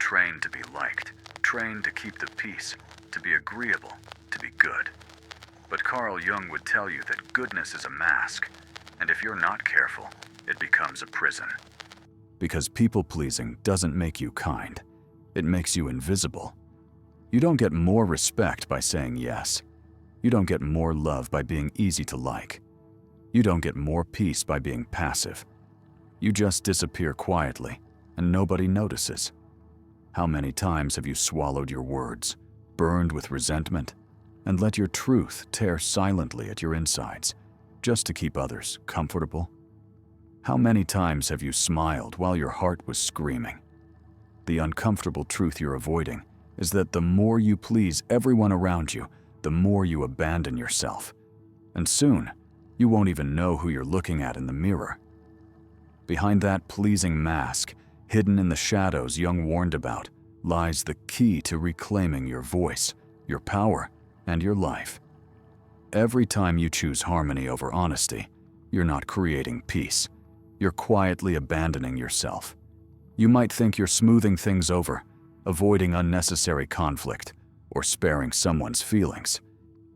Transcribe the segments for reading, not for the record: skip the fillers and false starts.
trained to be liked, trained to keep the peace, to be agreeable, to be good. But Carl Jung would tell you that goodness is a mask, and if you're not careful, it becomes a prison. Because people-pleasing doesn't make you kind. It makes you invisible. You don't get more respect by saying yes. You don't get more love by being easy to like. You don't get more peace by being passive. You just disappear quietly, and nobody notices. How many times have you swallowed your words, burned with resentment, and let your truth tear silently at your insides, just to keep others comfortable? How many times have you smiled while your heart was screaming? The uncomfortable truth you're avoiding is that the more you please everyone around you, the more you abandon yourself. And soon, you won't even know who you're looking at in the mirror. Behind that pleasing mask, hidden in the shadows Jung warned about, lies the key to reclaiming your voice, your power, and your life. Every time you choose harmony over honesty, you're not creating peace. You're quietly abandoning yourself. You might think you're smoothing things over, avoiding unnecessary conflict, or sparing someone's feelings.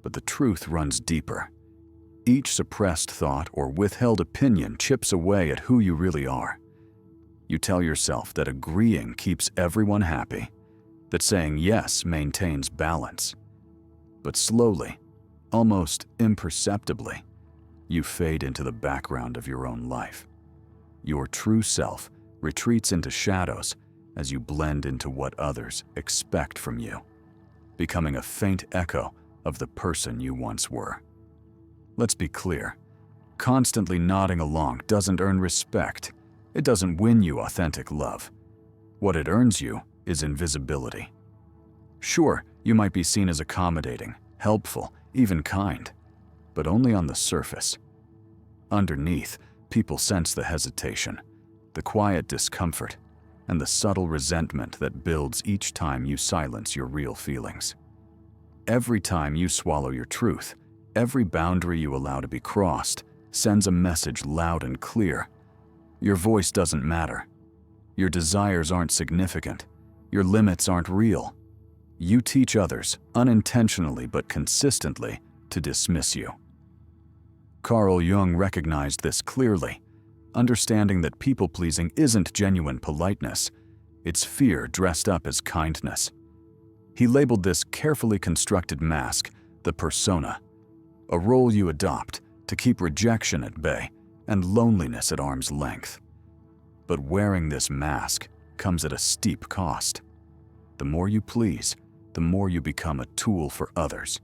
But the truth runs deeper. Each suppressed thought or withheld opinion chips away at who you really are. You tell yourself that agreeing keeps everyone happy, that saying yes maintains balance. But slowly, almost imperceptibly, you fade into the background of your own life. Your true self retreats into shadows as you blend into what others expect from you, becoming a faint echo of the person you once were. Let's be clear. Constantly nodding along doesn't earn respect. It doesn't win you authentic love. What it earns you is invisibility. Sure, you might be seen as accommodating, helpful, even kind, but only on the surface. Underneath, people sense the hesitation, the quiet discomfort, and the subtle resentment that builds each time you silence your real feelings. Every time you swallow your truth, every boundary you allow to be crossed sends a message loud and clear. Your voice doesn't matter. Your desires aren't significant. Your limits aren't real. You teach others, unintentionally but consistently, to dismiss you. Carl Jung recognized this clearly, understanding that people-pleasing isn't genuine politeness, it's fear dressed up as kindness. He labeled this carefully constructed mask the persona, a role you adopt to keep rejection at bay and loneliness at arm's length. But wearing this mask comes at a steep cost. The more you please, the more you become a tool for others,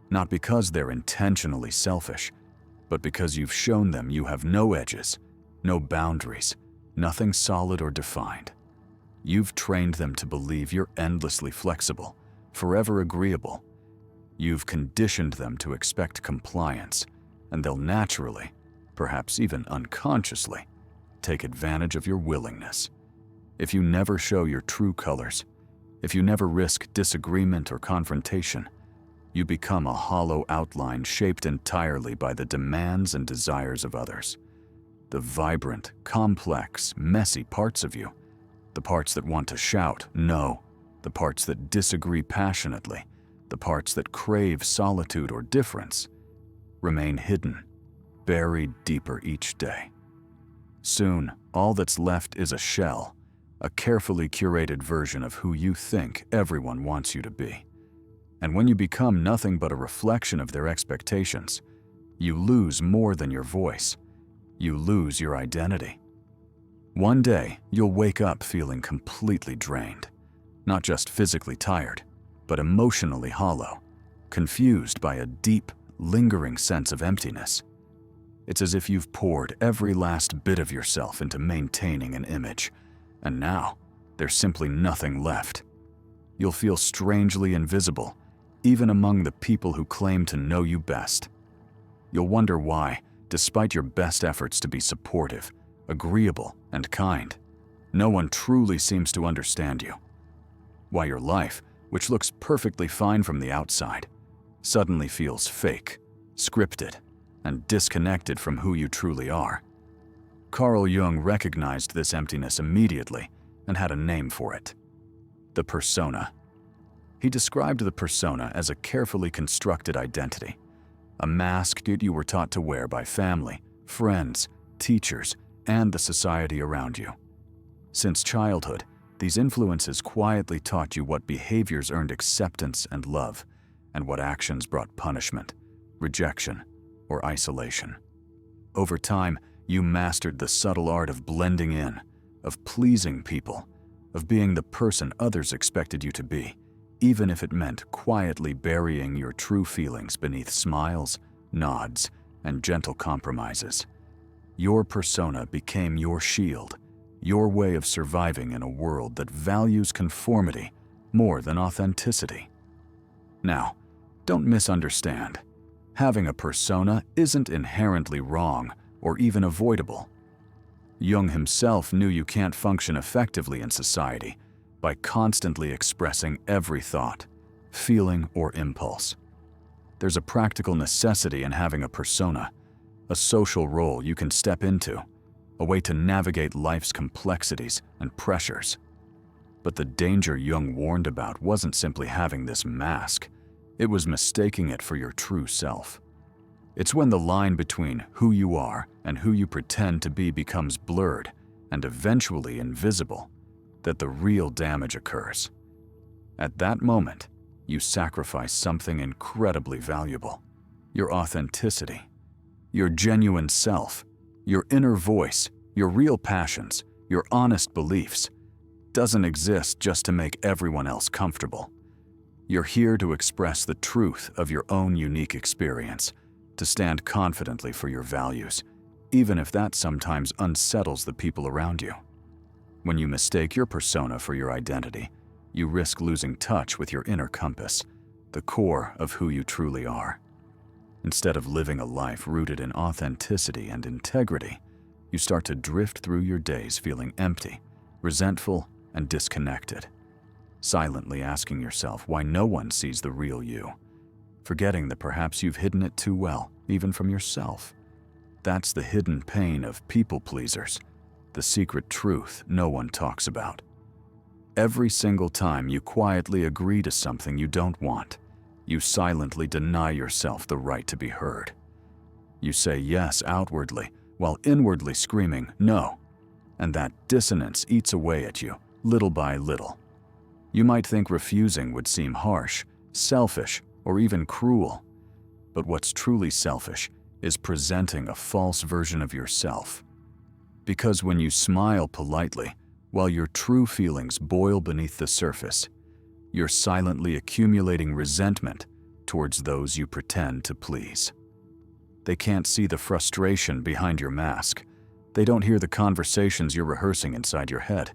not because they're intentionally selfish, but because you've shown them you have no edges, no boundaries, nothing solid or defined. You've trained them to believe you're endlessly flexible, forever agreeable. You've conditioned them to expect compliance, and they'll naturally, perhaps even unconsciously, take advantage of your willingness. If you never show your true colors, if you never risk disagreement or confrontation, you become a hollow outline shaped entirely by the demands and desires of others. The vibrant, complex, messy parts of you, the parts that want to shout no, the parts that disagree passionately, the parts that crave solitude or difference, remain hidden, buried deeper each day. Soon, all that's left is a shell, a carefully curated version of who you think everyone wants you to be. And when you become nothing but a reflection of their expectations, you lose more than your voice. You lose your identity. One day, you'll wake up feeling completely drained, not just physically tired, but emotionally hollow, confused by a deep, lingering sense of emptiness. It's as if you've poured every last bit of yourself into maintaining an image, and now there's simply nothing left. You'll feel strangely invisible, even among the people who claim to know you best. You'll wonder why, despite your best efforts to be supportive, agreeable, and kind, no one truly seems to understand you. Why your life, which looks perfectly fine from the outside, suddenly feels fake, scripted, and disconnected from who you truly are. Carl Jung recognized this emptiness immediately and had a name for it: The persona. He described the persona as a carefully constructed identity, a mask that you were taught to wear by family, friends, teachers, and the society around you. Since childhood, these influences quietly taught you what behaviors earned acceptance and love, and what actions brought punishment, rejection, or isolation. Over time, you mastered the subtle art of blending in, of pleasing people, of being the person others expected you to be, even if it meant quietly burying your true feelings beneath smiles, nods, and gentle compromises. Your persona became your shield, your way of surviving in a world that values conformity more than authenticity. Now, don't misunderstand. Having a persona isn't inherently wrong or even avoidable. Jung himself knew you can't function effectively in society by constantly expressing every thought, feeling, or impulse. There's a practical necessity in having a persona, a social role you can step into, a way to navigate life's complexities and pressures. But the danger Jung warned about wasn't simply having this mask, it was mistaking it for your true self. It's when the line between who you are and who you pretend to be becomes blurred and eventually invisible that the real damage occurs. At that moment, you sacrifice something incredibly valuable: your authenticity, your genuine self, your inner voice, your real passions, your honest beliefs. Doesn't exist just to make everyone else comfortable. You're here to express the truth of your own unique experience, to stand confidently for your values, even if that sometimes unsettles the people around you. When you mistake your persona for your identity, you risk losing touch with your inner compass, the core of who you truly are. Instead of living a life rooted in authenticity and integrity, you start to drift through your days feeling empty, resentful, and disconnected, silently asking yourself why no one sees the real you, forgetting that perhaps you've hidden it too well, even from yourself. That's the hidden pain of people pleasers, the secret truth no one talks about. Every single time you quietly agree to something you don't want, you silently deny yourself the right to be heard. You say yes outwardly, while inwardly screaming no, and that dissonance eats away at you, little by little. You might think refusing would seem harsh, selfish, or even cruel, but what's truly selfish is presenting a false version of yourself. Because when you smile politely, while your true feelings boil beneath the surface, you're silently accumulating resentment towards those you pretend to please. They can't see the frustration behind your mask. They don't hear the conversations you're rehearsing inside your head,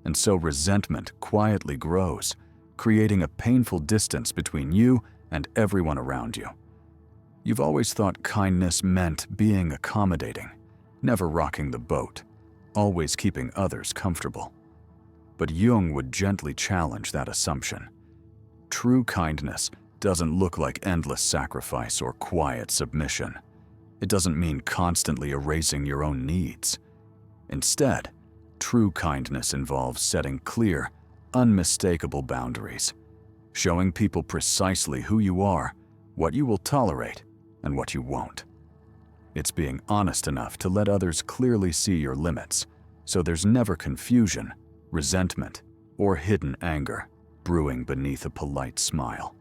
and so resentment quietly grows, creating a painful distance between you and everyone around you. You've always thought kindness meant being accommodating, never rocking the boat, always keeping others comfortable. But Jung would gently challenge that assumption. True kindness doesn't look like endless sacrifice or quiet submission. It doesn't mean constantly erasing your own needs. Instead, true kindness involves setting clear, unmistakable boundaries, showing people precisely who you are, what you will tolerate, and what you won't. It's being honest enough to let others clearly see your limits, so there's never confusion, resentment, or hidden anger brewing beneath a polite smile.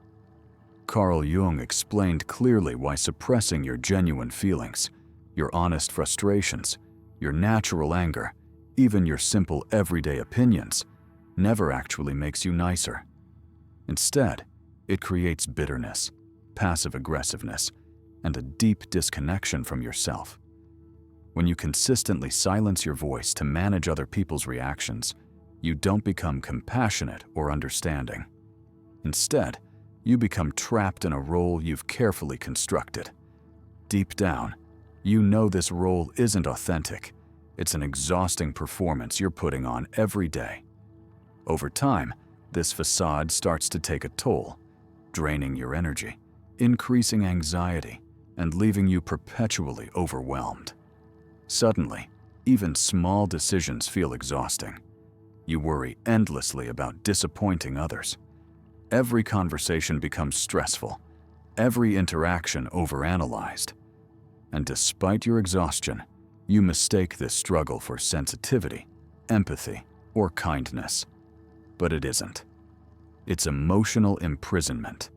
Carl Jung explained clearly why suppressing your genuine feelings, your honest frustrations, your natural anger, even your simple everyday opinions, never actually makes you nicer. Instead, it creates bitterness, passive aggressiveness, and a deep disconnection from yourself. When you consistently silence your voice to manage other people's reactions, you don't become compassionate or understanding. Instead, you become trapped in a role you've carefully constructed. Deep down, you know this role isn't authentic. It's an exhausting performance you're putting on every day. Over time, this facade starts to take a toll, draining your energy, increasing anxiety, and leaving you perpetually overwhelmed. Suddenly, even small decisions feel exhausting. You worry endlessly about disappointing others. Every conversation becomes stressful, every interaction overanalyzed. And despite your exhaustion, you mistake this struggle for sensitivity, empathy, or kindness. But it isn't. It's emotional imprisonment.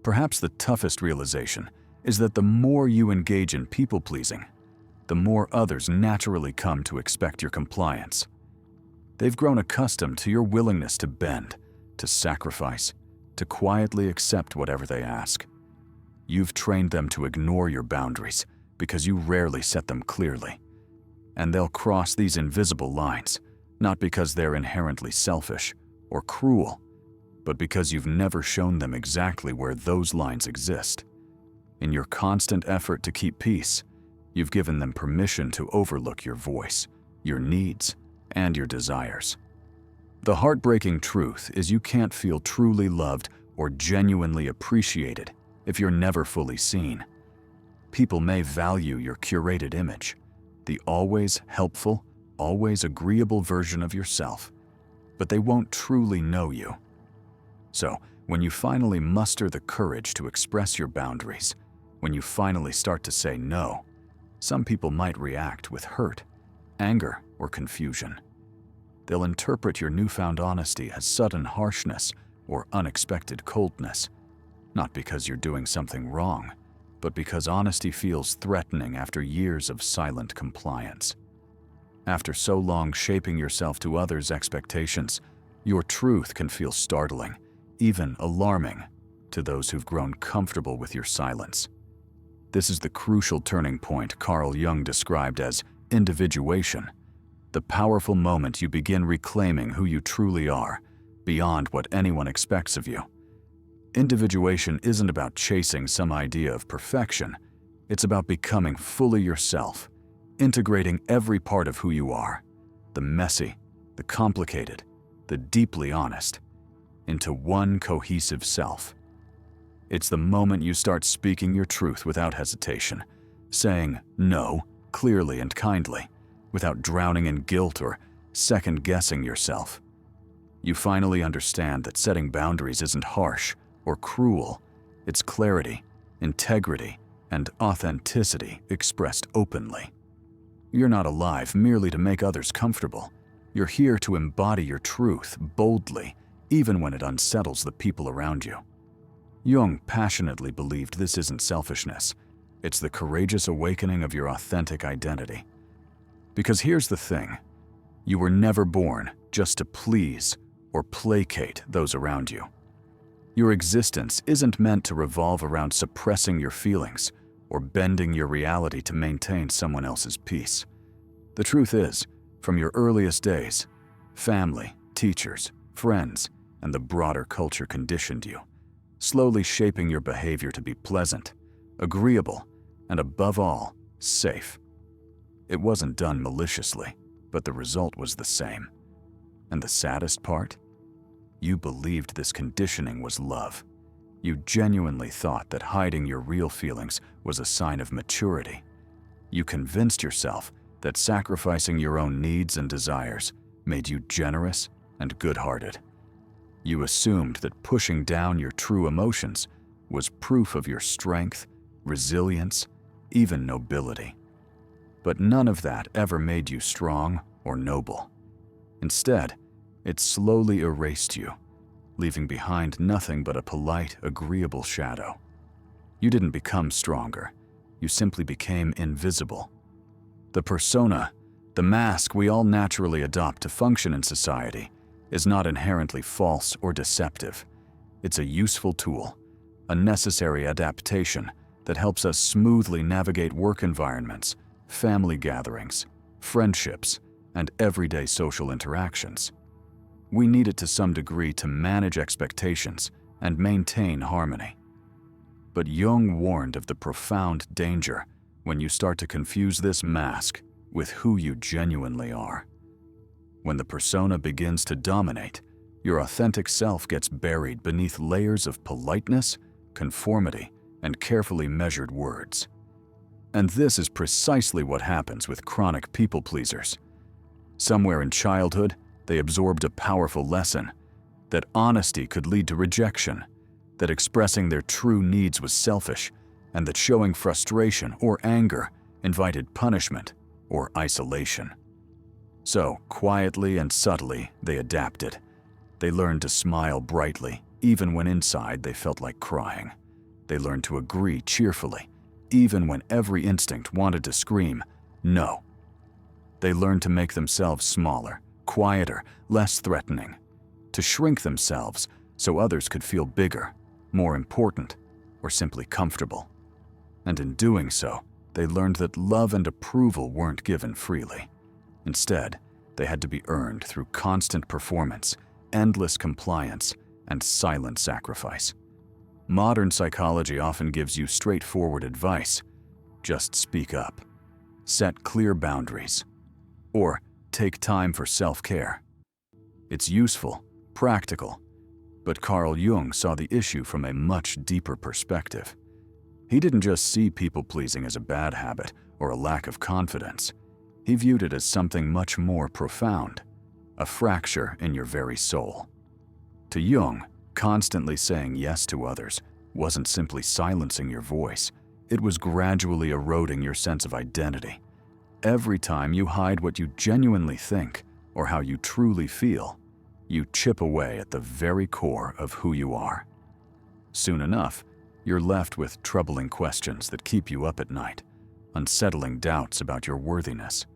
Perhaps the toughest realization is that the more you engage in people-pleasing, the more others naturally come to expect your compliance. They've grown accustomed to your willingness to bend, to sacrifice, to quietly accept whatever they ask. You've trained them to ignore your boundaries because you rarely set them clearly. And they'll cross these invisible lines, not because they're inherently selfish or cruel, but because you've never shown them exactly where those lines exist. In your constant effort to keep peace, you've given them permission to overlook your voice, your needs, and your desires. The heartbreaking truth is you can't feel truly loved or genuinely appreciated if you're never fully seen. People may value your curated image, the always helpful, always agreeable version of yourself, but they won't truly know you. So, when you finally muster the courage to express your boundaries, when you finally start to say no, some people might react with hurt, anger, or confusion. They'll interpret your newfound honesty as sudden harshness or unexpected coldness, not because you're doing something wrong, but because honesty feels threatening after years of silent compliance. After so long shaping yourself to others' expectations, your truth can feel startling, even alarming, to those who've grown comfortable with your silence. This is the crucial turning point Carl Jung described as individuation, the powerful moment you begin reclaiming who you truly are, beyond what anyone expects of you. Individuation isn't about chasing some idea of perfection. It's about becoming fully yourself, integrating every part of who you are, the messy, the complicated, the deeply honest, into one cohesive self. It's the moment you start speaking your truth without hesitation, saying no clearly and kindly, without drowning in guilt or second-guessing yourself. You finally understand that setting boundaries isn't harsh or cruel. It's clarity, integrity, and authenticity expressed openly. You're not alive merely to make others comfortable. You're here to embody your truth boldly, even when it unsettles the people around you. Jung passionately believed this isn't selfishness. It's the courageous awakening of your authentic identity. Because here's the thing, you were never born just to please or placate those around you. Your existence isn't meant to revolve around suppressing your feelings or bending your reality to maintain someone else's peace. The truth is, from your earliest days, family, teachers, friends, and the broader culture conditioned you, slowly shaping your behavior to be pleasant, agreeable, and above all, safe. It wasn't done maliciously, but the result was the same. And the saddest part? You believed this conditioning was love. You genuinely thought that hiding your real feelings was a sign of maturity. You convinced yourself that sacrificing your own needs and desires made you generous and good-hearted. You assumed that pushing down your true emotions was proof of your strength, resilience, even nobility. But none of that ever made you strong or noble. Instead, it slowly erased you, leaving behind nothing but a polite, agreeable shadow. You didn't become stronger. You simply became invisible. The persona, the mask we all naturally adopt to function in society, is not inherently false or deceptive. It's a useful tool, a necessary adaptation that helps us smoothly navigate work environments, family gatherings, friendships, and everyday social interactions. We need it to some degree to manage expectations and maintain harmony. But Jung warned of the profound danger when you start to confuse this mask with who you genuinely are. When the persona begins to dominate, your authentic self gets buried beneath layers of politeness, conformity, and carefully measured words. And this is precisely what happens with chronic people-pleasers. Somewhere in childhood, They absorbed a powerful lesson that honesty could lead to rejection, that expressing their true needs was selfish, and that showing frustration or anger invited punishment or isolation. So, quietly and subtly, they adapted. They learned to smile brightly, even when inside they felt like crying. They learned to agree cheerfully, even when every instinct wanted to scream, no. They learned to make themselves smaller, quieter, less threatening, to shrink themselves so others could feel bigger, more important, or simply comfortable. And in doing so, they learned that love and approval weren't given freely. Instead, they had to be earned through constant performance, endless compliance, and silent sacrifice. Modern psychology often gives you straightforward advice. Just speak up, set clear boundaries, or take time for self-care. It's useful, practical, but Carl Jung saw the issue from a much deeper perspective. He didn't just see people-pleasing as a bad habit or a lack of confidence. He viewed it as something much more profound, a fracture in your very soul. To Jung, constantly saying yes to others wasn't simply silencing your voice, it was gradually eroding your sense of identity. Every time you hide what you genuinely think or how you truly feel, you chip away at the very core of who you are. Soon enough, you're left with troubling questions that keep you up at night, unsettling doubts about your worthiness.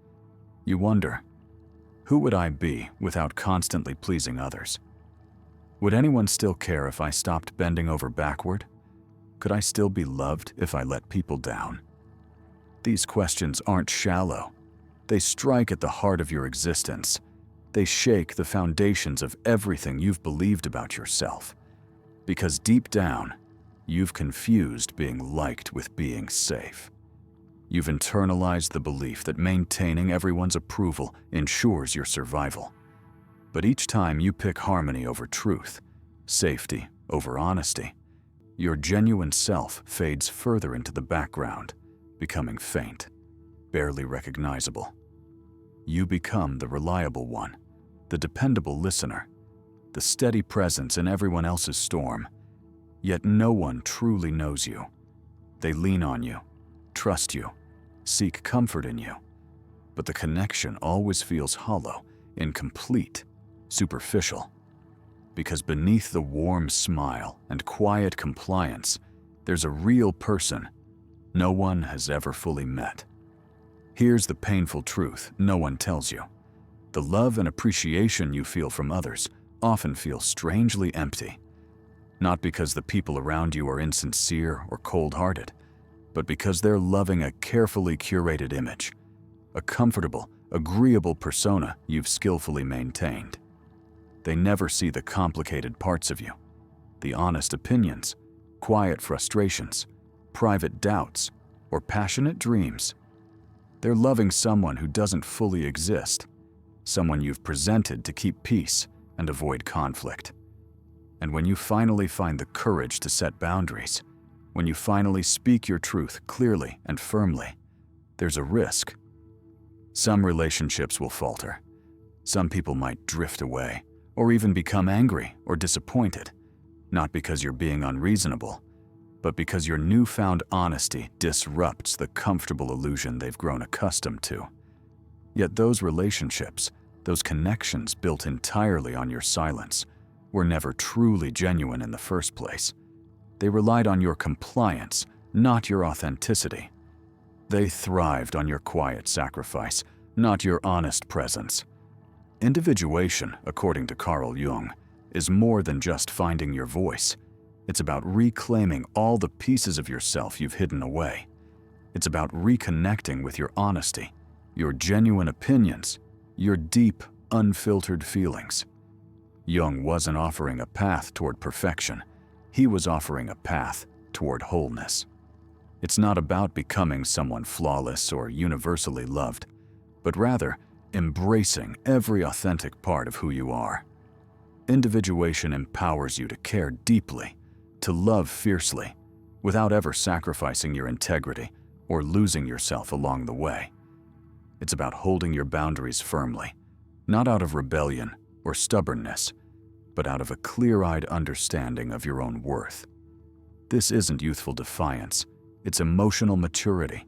You wonder, who would I be without constantly pleasing others? Would anyone still care if I stopped bending over backward? Could I still be loved if I let people down? These questions aren't shallow. They strike at the heart of your existence. They shake the foundations of everything you've believed about yourself. Because deep down, you've confused being liked with being safe. You've internalized the belief that maintaining everyone's approval ensures your survival. But each time you pick harmony over truth, safety over honesty, your genuine self fades further into the background, becoming faint, barely recognizable. You become the reliable one, the dependable listener, the steady presence in everyone else's storm. Yet no one truly knows you. They lean on you, trust you, seek comfort in you. But the connection always feels hollow, incomplete, superficial. Because beneath the warm smile and quiet compliance, there's a real person no one has ever fully met. Here's the painful truth no one tells you. The love and appreciation you feel from others often feel strangely empty. Not because the people around you are insincere or cold-hearted, but because they're loving a carefully curated image, a comfortable, agreeable persona you've skillfully maintained. They never see the complicated parts of you, the honest opinions, quiet frustrations, private doubts, or passionate dreams. They're loving someone who doesn't fully exist, someone you've presented to keep peace and avoid conflict. And when you finally find the courage to set boundaries, when you finally speak your truth clearly and firmly, there's a risk. Some relationships will falter. Some people might drift away, or even become angry or disappointed, not because you're being unreasonable, but because your newfound honesty disrupts the comfortable illusion they've grown accustomed to. Yet those relationships, those connections built entirely on your silence, were never truly genuine in the first place. They relied on your compliance, not your authenticity. They thrived on your quiet sacrifice, not your honest presence. Individuation, according to Carl Jung, is more than just finding your voice. It's about reclaiming all the pieces of yourself you've hidden away. It's about reconnecting with your honesty, your genuine opinions, your deep, unfiltered feelings. Jung wasn't offering a path toward perfection. He was offering a path toward wholeness. It's not about becoming someone flawless or universally loved, but rather embracing every authentic part of who you are. Individuation empowers you to care deeply, to love fiercely, without ever sacrificing your integrity or losing yourself along the way. It's about holding your boundaries firmly, not out of rebellion or stubbornness, but out of a clear-eyed understanding of your own worth. This isn't youthful defiance, it's emotional maturity,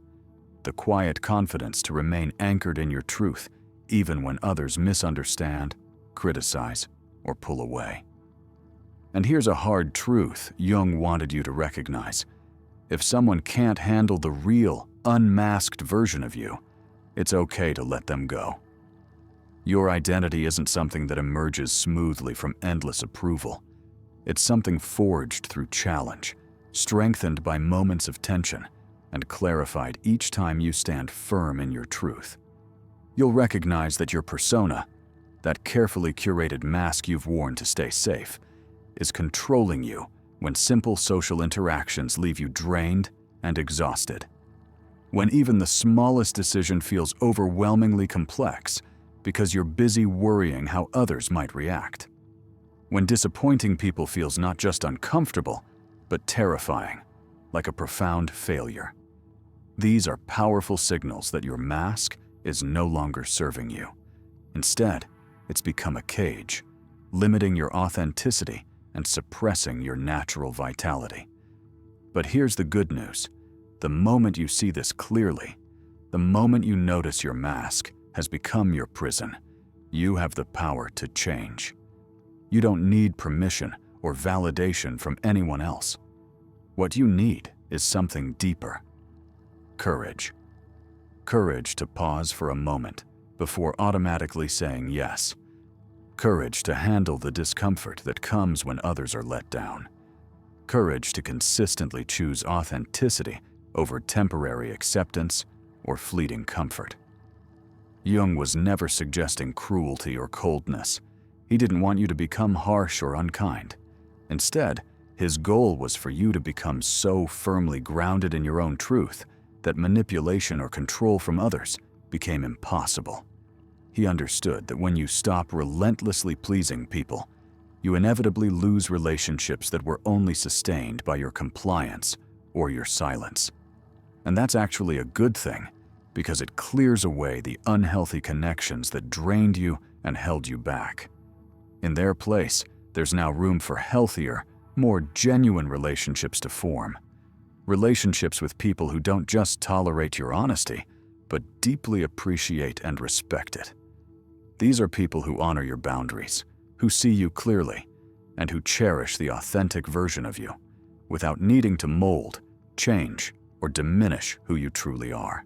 the quiet confidence to remain anchored in your truth even when others misunderstand, criticize, or pull away. And here's a hard truth Jung wanted you to recognize. If someone can't handle the real, unmasked version of you, it's okay to let them go. Your identity isn't something that emerges smoothly from endless approval. It's something forged through challenge, strengthened by moments of tension, and clarified each time you stand firm in your truth. You'll recognize that your persona, that carefully curated mask you've worn to stay safe, is controlling you when simple social interactions leave you drained and exhausted. When even the smallest decision feels overwhelmingly complex because you're busy worrying how others might react. When disappointing people feels not just uncomfortable, but terrifying, like a profound failure. These are powerful signals that your mask is no longer serving you. Instead, it's become a cage, limiting your authenticity and suppressing your natural vitality. But here's the good news. The moment you see this clearly, the moment you notice your mask has become your prison, you have the power to change. You don't need permission or validation from anyone else. What you need is something deeper. Courage. Courage to pause for a moment before automatically saying yes. Courage to handle the discomfort that comes when others are let down. Courage to consistently choose authenticity over temporary acceptance or fleeting comfort. Jung was never suggesting cruelty or coldness. He didn't want you to become harsh or unkind. Instead, his goal was for you to become so firmly grounded in your own truth that manipulation or control from others became impossible. He understood that when you stop relentlessly pleasing people, you inevitably lose relationships that were only sustained by your compliance or your silence. And that's actually a good thing, because it clears away the unhealthy connections that drained you and held you back. In their place, there's now room for healthier, more genuine relationships to form. Relationships with people who don't just tolerate your honesty, but deeply appreciate and respect it. These are people who honor your boundaries, who see you clearly, and who cherish the authentic version of you, without needing to mold, change, or diminish who you truly are.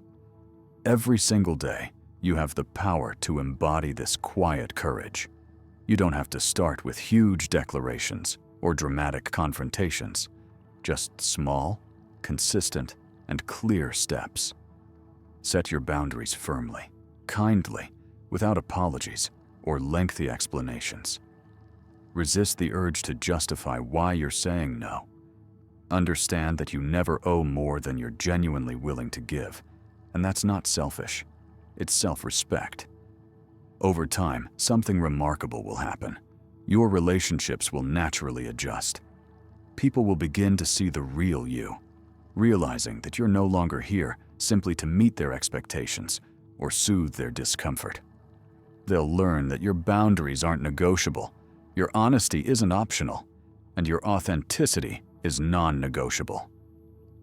Every single day, you have the power to embody this quiet courage. You don't have to start with huge declarations or dramatic confrontations, just small, consistent, and clear steps. Set your boundaries firmly, kindly, without apologies or lengthy explanations. Resist the urge to justify why you're saying no. Understand that you never owe more than you're genuinely willing to give, and that's not selfish, it's self-respect. Over time, something remarkable will happen. Your relationships will naturally adjust. People will begin to see the real you, realizing that you're no longer here simply to meet their expectations or soothe their discomfort. They'll learn that your boundaries aren't negotiable, your honesty isn't optional, and your authenticity is non-negotiable.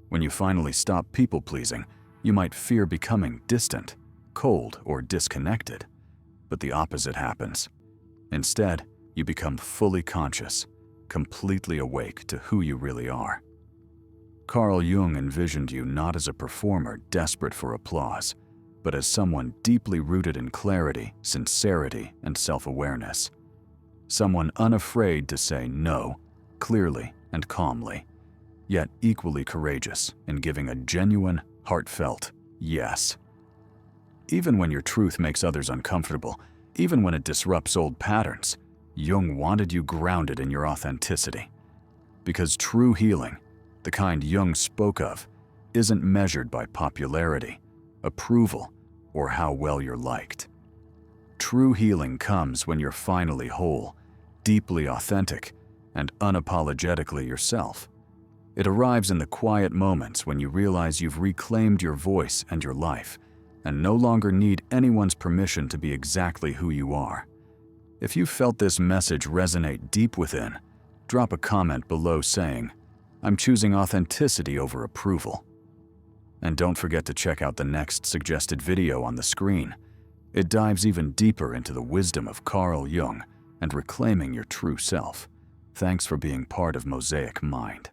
When you finally stop people-pleasing, you might fear becoming distant, cold, or disconnected, but the opposite happens. Instead, you become fully conscious, completely awake to who you really are. Carl Jung envisioned you not as a performer desperate for applause, but as someone deeply rooted in clarity, sincerity, and self-awareness. Someone unafraid to say no, clearly and calmly, yet equally courageous in giving a genuine, heartfelt yes. Even when your truth makes others uncomfortable, even when it disrupts old patterns, Jung wanted you grounded in your authenticity. Because true healing, the kind Jung spoke of, isn't measured by popularity, approval, or how well you're liked. True healing comes when you're finally whole, deeply authentic, and unapologetically yourself. It arrives in the quiet moments when you realize you've reclaimed your voice and your life, and no longer need anyone's permission to be exactly who you are. If you felt this message resonate deep within, drop a comment below saying, "I'm choosing authenticity over approval." And don't forget to check out the next suggested video on the screen. It dives even deeper into the wisdom of Carl Jung and reclaiming your true self. Thanks for being part of Mosaic Mind.